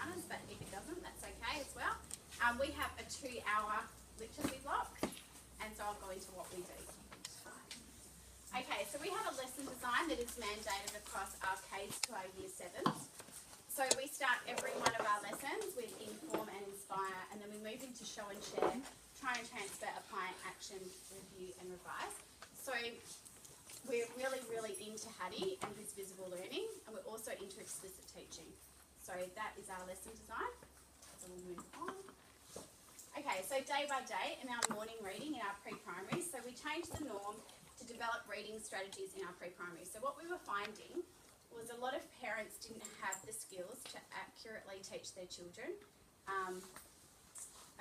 bananas, but if it doesn't, that's okay as well. We have a 2-hour literacy block, and so I'll go into what we do. Okay, so we have a lesson design that is mandated across our Ks to our Year 7s. So we start every one of our lessons with inform and inspire, and then we move into show and share, try and transfer, apply, action, review and revise. So we're really, really into Hattie and his visible learning, and we're also into explicit teaching. So that is our lesson design. So we'll move on. Okay, so day by day in our morning reading in our pre-primary, so we changed the norm to develop reading strategies in our pre-primary. So what we were finding was a lot of parents didn't have the skills to accurately teach their children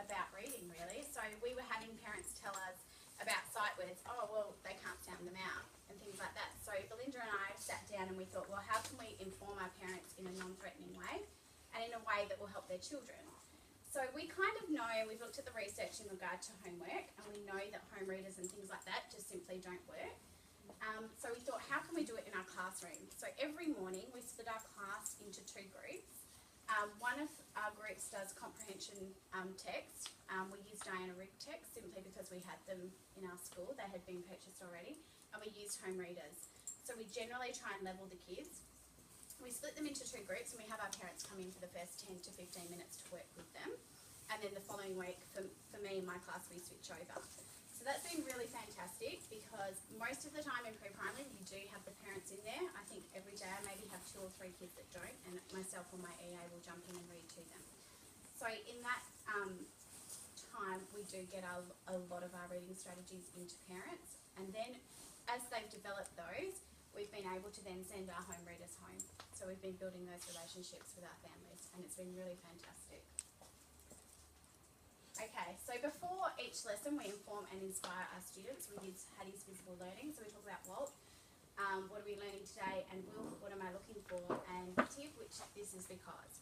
about reading, really. So we were having parents tell us about sight words, oh, well, they can't sound them out, and things like that. So Belinda and I sat down and we thought, well, how can we inform our parents in a non-threatening way and in a way that will help their children? So we kind of know, we've looked at the research in regard to homework, and we know that home readers and things like that just simply don't work. So we thought, how can we do it in our classroom? So every morning we split our class into 2 groups. One of our groups does comprehension text. We use Diana Rigg text simply because we had them in our school. They had been purchased already. And we used home readers. So we generally try and level the kids. We split them into 2 groups, and we have our parents come in for the first 10 to 15 minutes to work with them. And then the following week, for me and my class, we switch over. So that's been really fantastic because most of the time in pre-primary you do have the parents in there. I think every day I maybe have 2 or 3 kids that don't, and myself or my EA will jump in and read to them. So in that time we do get a lot of our reading strategies into parents, and then as they've developed those, we've been able to then send our home readers home. So we've been building those relationships with our families, and it's been really fantastic. Okay, so before each lesson we inform and inspire our students. We use Hattie's visible learning. So we talk about Walt, what are we learning today, and Will, what am I looking for, and Tib, which this is because.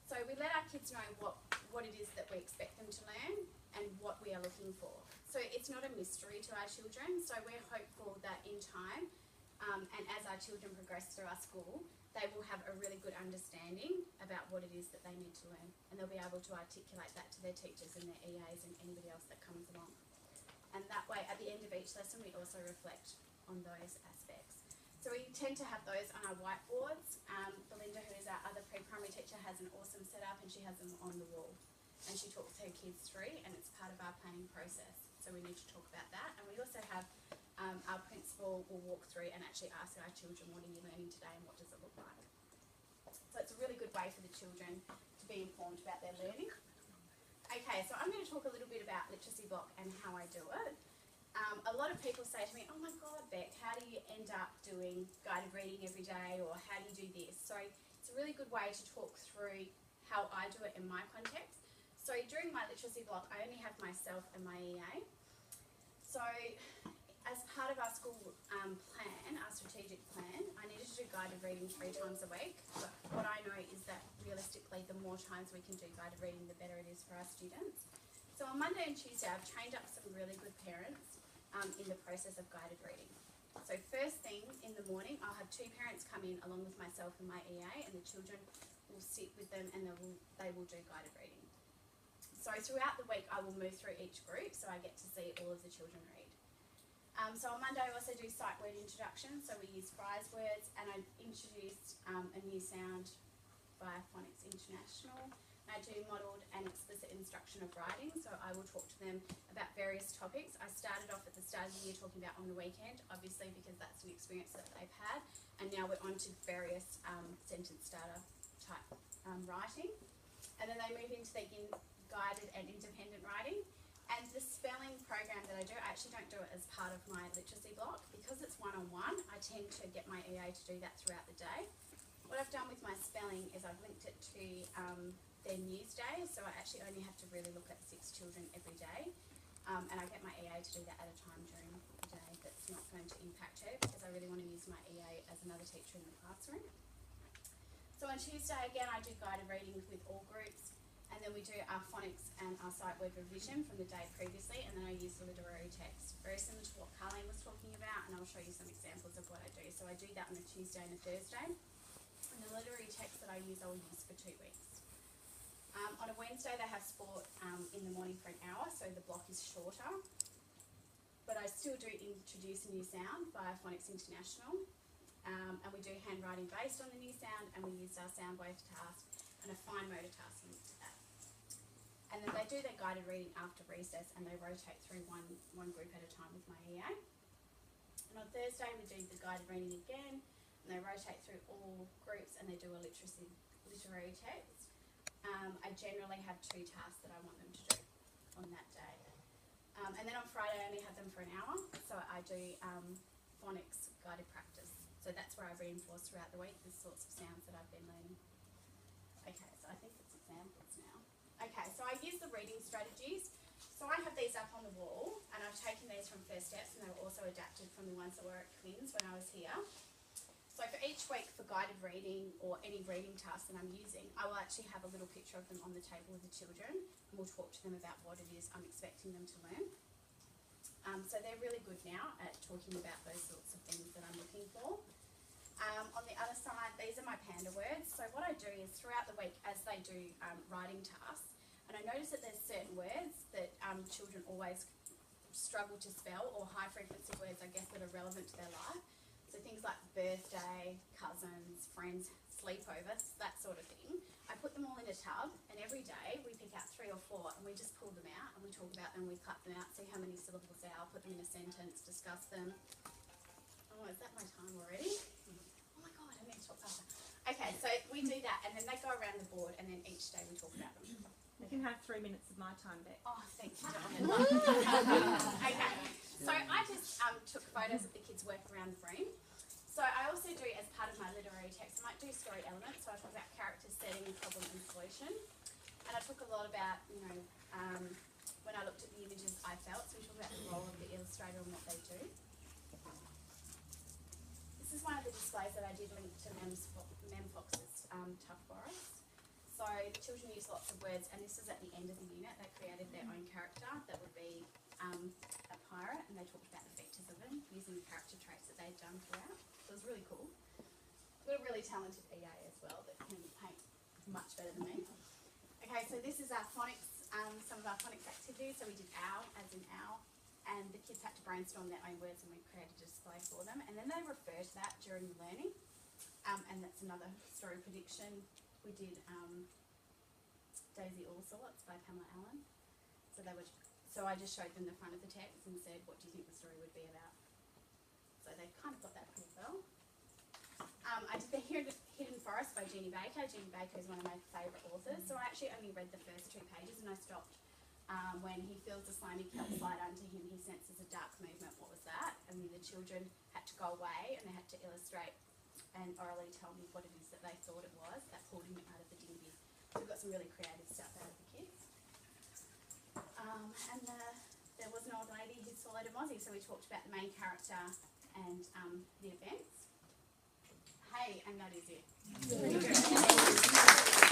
So we let our kids know what it is that we expect them to learn and what we are looking for. So it's not a mystery to our children. So we're hopeful that in time, and as our children progress through our school, they will have a really good understanding about what it is that they need to learn, and they'll be able to articulate that to their teachers and their EAs and anybody else that comes along. And that way, at the end of each lesson, we also reflect on those aspects. So we tend to have those on our whiteboards. Belinda, who is our other pre-primary teacher, has an awesome setup, and she has them on the wall. And she talks her kids through, and it's part of our planning process. So we need to talk about that. And we also have our principal will walk through and actually ask our children, what are you learning today and what does it look like? So it's a really good way for the children to be informed about their learning. Okay, so I'm going to talk a little bit about literacy block and how I do it. A lot of people say to me, oh my God, Beck, how do you end up doing guided reading every day, or how do you do this? So it's a really good way to talk through how I do it in my context. So during my literacy block, I only have myself and my EA. So as part of our school plan, our strategic plan, I needed to do guided reading 3 times a week. But what I know is that realistically, the more times we can do guided reading, the better it is for our students. So on Monday and Tuesday, I've trained up some really good parents in the process of guided reading. So first thing in the morning, I'll have 2 parents come in along with myself and my EA, and the children will sit with them and they will do guided reading. So throughout the week, I will move through each group so I get to see all of the children read. So on Monday I also do sight word introduction, so we use Fry's words, and I introduced a new sound via Phonics International. And I do modelled and explicit instruction of writing, so I will talk to them about various topics. I started off at the start of the year talking about on the weekend, obviously because that's an experience that they've had, and now we're on to various sentence starter type writing. And then they move into their guided and independent writing. And the spelling program that I do, I actually don't do it as part of my literacy block. Because it's one-on-one, I tend to get my EA to do that throughout the day. What I've done with my spelling is I've linked it to their news day, so I actually only have to really look at 6 children every day. And I get my EA to do that at a time during the day that's not going to impact her, because I really want to use my EA as another teacher in the classroom. So on Tuesday, again, I do guided reading with all groups. And then we do our phonics and our sight word revision from the day previously, and then I use the literary text. Very similar to what Carleen was talking about, and I'll show you some examples of what I do. So I do that on a Tuesday and a Thursday. And the literary text that I use, I will use for 2 weeks. On a Wednesday they have sport in the morning for an hour, so the block is shorter. But I still do introduce a new sound via Phonics International. And we do handwriting based on the new sound, and we use our sound wave task and a fine motor task linked to that. And then they do their guided reading after recess, and they rotate through one group at a time with my EA. And on Thursday we do the guided reading again, and they rotate through all groups, and they do a literary text. I generally have 2 tasks that I want them to do on that day. And then on Friday I only have them for an hour, so I do phonics guided practice. So that's where I reinforce throughout the week the sorts of sounds that I've been learning. Okay, so I think it's examples now. Okay, so I use the reading strategies. So I have these up on the wall, and I've taken these from First Steps, and they were also adapted from the ones that were at Queen's when I was here. So for each week for guided reading or any reading task that I'm using, I will actually have a little picture of them on the table with the children, and we'll talk to them about what it is I'm expecting them to learn. So they're really good now at talking about those sorts of things that I'm looking for. On the other side, these are my panda words. So what I do is throughout the week, as they do writing tasks, and I notice that there's certain words that children always struggle to spell, or high frequency words, I guess, that are relevant to their life. So things like birthday, cousins, friends, sleepovers, that sort of thing. I put them all in a tub, and every day we pick out 3 or 4, and we just pull them out, and we talk about them, we cut them out, see how many syllables they are, put them in a sentence, discuss them. Oh, is that my time already? Oh my God, I need to talk faster. Okay, so we do that, and then they go around the board, and then each day we talk about them. You can have 3 minutes of my time, Beck. Oh, thank you, darling. Okay, so I just took photos of the kids' work around the room. So I also do, as part of my literary text, I might do story elements. So I talk about character, setting, problem, and solution. And I talk a lot about, when I looked at the images I felt. So we talk about the role of the illustrator and what they do. This is one of the displays that I did link to Mem Fox's Tough Forest. So the children use lots of words, and this is at the end of the unit. They created their own character that would be a pirate, and they talked about the features of him using the character traits that they'd done throughout. So it was really cool. We've got a really talented EA as well that can paint much better than me. Okay, so this is our phonics, some of our phonics activities. So we did owl, as in owl, and the kids had to brainstorm their own words, and we created a display for them. And then they refer to that during the learning, and that's another story prediction. We did Daisy All Sorts by Pamela Allen. So I just showed them the front of the text and said, what do you think the story would be about? So they kind of got that pretty well. I did the Hidden Forest by Jeannie Baker. Jeannie Baker is one of my favourite authors. So I actually only read the first 2 pages, and I stopped when he feels the slimy kelp slide under him. He senses a dark movement. What was that? And then the children had to go away, and they had to illustrate and orally tell me what it is that they thought it was that pulled him out of the dinghy. So we've got some really creative stuff out of the kids. And there was an old lady who swallowed a mozzie, so we talked about the main character and the events. Hey, and that is it. Pretty good.